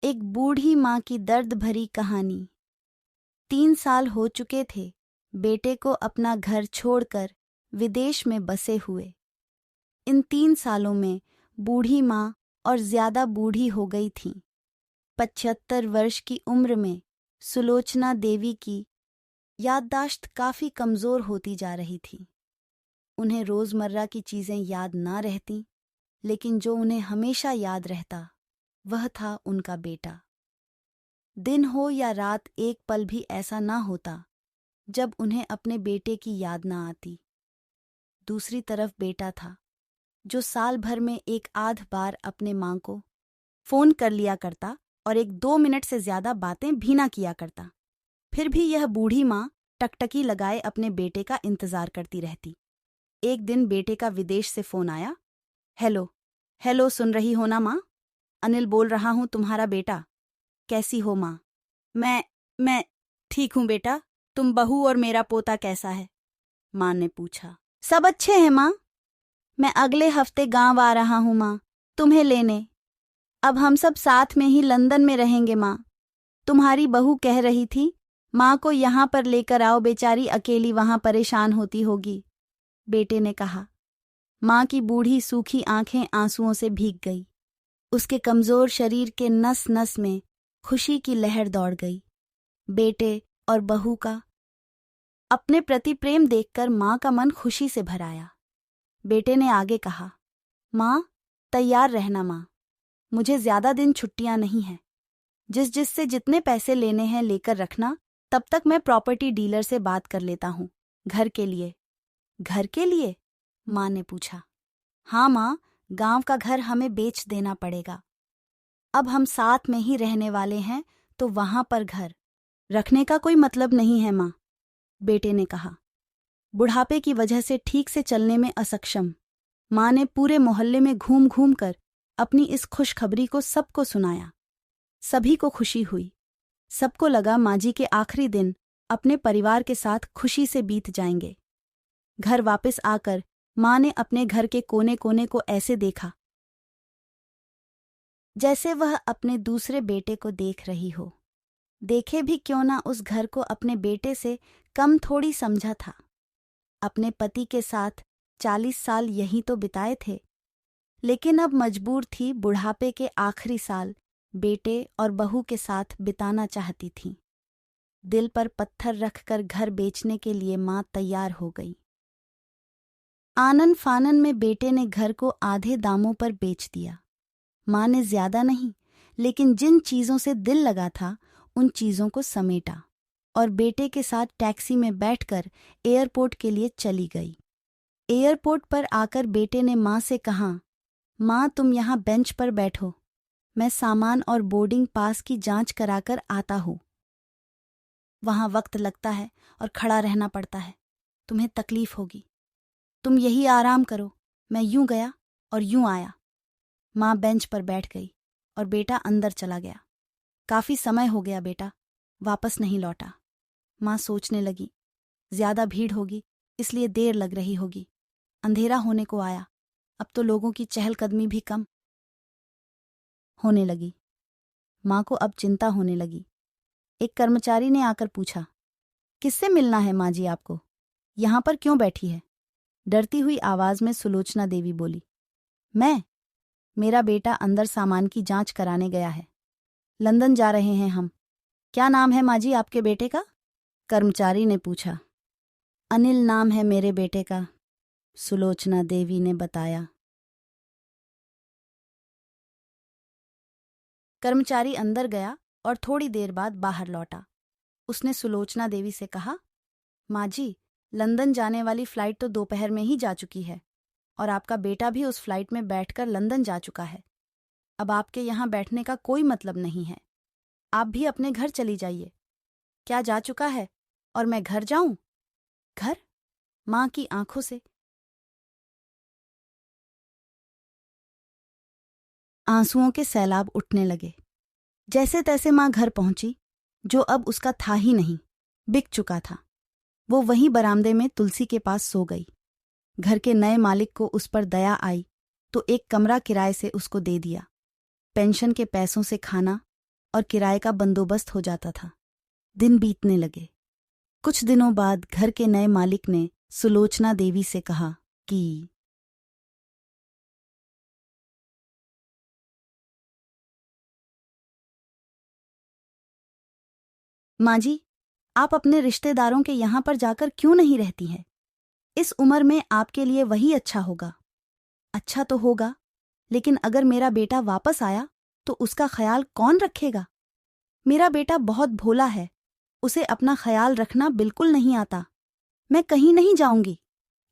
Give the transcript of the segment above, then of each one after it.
एक बूढ़ी माँ की दर्द भरी कहानी। 3 साल हो चुके थे बेटे को अपना घर छोड़कर विदेश में बसे हुए। इन 3 सालों में बूढ़ी माँ और ज्यादा बूढ़ी हो गई थीं। 75 वर्ष की उम्र में सुलोचना देवी की याददाश्त काफी कमजोर होती जा रही थी। उन्हें रोजमर्रा की चीजें याद ना रहती, लेकिन जो उन्हें हमेशा याद रहता वह था उनका बेटा। दिन हो या रात, एक पल भी ऐसा ना होता जब उन्हें अपने बेटे की याद ना आती। दूसरी तरफ बेटा था जो साल भर में एक आध बार अपने माँ को फोन कर लिया करता और 1-2 मिनट से ज्यादा बातें भी ना किया करता। फिर भी यह बूढ़ी माँ टकटकी लगाए अपने बेटे का इंतजार करती रहती। एक दिन बेटे का विदेश से फोन आया। हेलो हेलो, सुन रही हो ना माँ? अनिल बोल रहा हूँ, तुम्हारा बेटा। कैसी हो माँ? मैं ठीक हूँ बेटा, तुम बहू और मेरा पोता कैसा है? माँ ने पूछा। सब अच्छे हैं माँ। मैं अगले हफ्ते गांव आ रहा हूँ माँ, तुम्हें लेने। अब हम सब साथ में ही लंदन में रहेंगे माँ। तुम्हारी बहू कह रही थी माँ को यहाँ पर लेकर आओ, बेचारी अकेली वहाँ परेशान होती होगी, बेटे ने कहा। माँ की बूढ़ी सूखी आंखें आंसुओं से भीग गई। उसके कमजोर शरीर के नस नस में खुशी की लहर दौड़ गई। बेटे और बहू का अपने प्रति प्रेम देखकर माँ का मन खुशी से भर आया। बेटे ने आगे कहा, माँ तैयार रहना माँ, मुझे ज्यादा दिन छुट्टियां नहीं हैं। जिससे जितने पैसे लेने हैं लेकर रखना, तब तक मैं प्रॉपर्टी डीलर से बात कर लेता हूँ। घर के लिए। घर के लिए? माँ ने पूछा। हाँ माँ, गांव का घर हमें बेच देना पड़ेगा। अब हम साथ में ही रहने वाले हैं, तो वहां पर घर रखने का कोई मतलब नहीं है माँ, बेटे ने कहा। बुढ़ापे की वजह से ठीक से चलने में असक्षम माँ ने पूरे मोहल्ले में घूम घूम कर अपनी इस खुशखबरी को सबको सुनाया। सभी को खुशी हुई। सबको लगा माँ जी के आखिरी दिन अपने परिवार के साथ खुशी से बीत जाएंगे। घर वापस आकर माँ ने अपने घर के कोने कोने को ऐसे देखा जैसे वह अपने दूसरे बेटे को देख रही हो। देखे भी क्यों ना, उस घर को अपने बेटे से कम थोड़ी समझा था। अपने पति के साथ 40 साल यहीं तो बिताए थे, लेकिन अब मजबूर थी बुढ़ापे के आखिरी साल बेटे और बहू के साथ बिताना चाहती थी। दिल पर पत्थर रखकर घर बेचने के लिए माँ तैयार हो गई। आनन फानन में बेटे ने घर को आधे दामों पर बेच दिया। माँ ने ज्यादा नहीं, लेकिन जिन चीजों से दिल लगा था उन चीजों को समेटा और बेटे के साथ टैक्सी में बैठकर एयरपोर्ट के लिए चली गई। एयरपोर्ट पर आकर बेटे ने माँ से कहा, माँ तुम यहाँ बेंच पर बैठो, मैं सामान और बोर्डिंग पास की जांच कराकर आता हूँ। वहां वक्त लगता है और खड़ा रहना पड़ता है, तुम्हें तकलीफ होगी, तुम यही आराम करो। मैं यूं गया और यूं आया। माँ बेंच पर बैठ गई और बेटा अंदर चला गया। काफी समय हो गया बेटा वापस नहीं लौटा। माँ सोचने लगी, ज्यादा भीड़ होगी इसलिए देर लग रही होगी। अंधेरा होने को आया, अब तो लोगों की चहलकदमी भी कम होने लगी। माँ को अब चिंता होने लगी। एक कर्मचारी ने आकर पूछा, किससे मिलना है माँ जी आपको? यहाँ पर क्यों बैठी है? डरती हुई आवाज में सुलोचना देवी बोली, मेरा बेटा अंदर सामान की जांच कराने गया है। लंदन जा रहे हैं हम। क्या नाम है माँ जी आपके बेटे का? कर्मचारी ने पूछा। अनिल नाम है मेरे बेटे का, सुलोचना देवी ने बताया। कर्मचारी अंदर गया और थोड़ी देर बाद बाहर लौटा। उसने सुलोचना देवी से कहा, माँ जी लंदन जाने वाली फ्लाइट तो दोपहर में ही जा चुकी है और आपका बेटा भी उस फ्लाइट में बैठकर लंदन जा चुका है। अब आपके यहाँ बैठने का कोई मतलब नहीं है। आप भी अपने घर चली जाइए। क्या जा चुका है और मैं घर जाऊं? घर? माँ की आंखों से आंसुओं के सैलाब उठने लगे। जैसे तैसे माँ घर पहुंची, जो अब उसका था ही नहीं, बिक चुका था। वो वहीं बरामदे में तुलसी के पास सो गई। घर के नए मालिक को उस पर दया आई तो एक कमरा किराए से उसको दे दिया। पेंशन के पैसों से खाना और किराए का बंदोबस्त हो जाता था। दिन बीतने लगे। कुछ दिनों बाद घर के नए मालिक ने सुलोचना देवी से कहा कि माँ जी, आप अपने रिश्तेदारों के यहाँ पर जाकर क्यों नहीं रहती हैं? इस उम्र में आपके लिए वही अच्छा होगा। अच्छा तो होगा, लेकिन अगर मेरा बेटा वापस आया तो उसका ख्याल कौन रखेगा? मेरा बेटा बहुत भोला है, उसे अपना ख्याल रखना बिल्कुल नहीं आता। मैं कहीं नहीं जाऊंगी,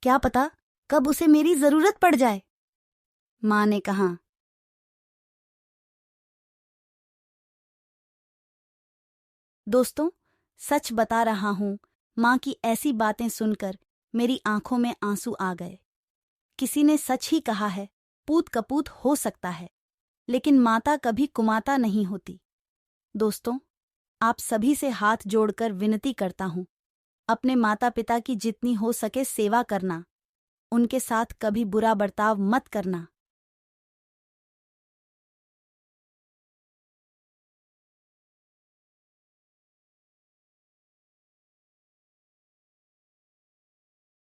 क्या पता कब उसे मेरी जरूरत पड़ जाए। माँ ने कहा। दोस्तों, सच बता रहा हूं, माँ की ऐसी बातें सुनकर मेरी आंखों में आंसू आ गए। किसी ने सच ही कहा है, पूत कपूत हो सकता है, लेकिन माता कभी कुमाता नहीं होती। दोस्तों, आप सभी से हाथ जोड़कर विनती करता हूं, अपने माता पिता की जितनी हो सके सेवा करना, उनके साथ कभी बुरा बर्ताव मत करना।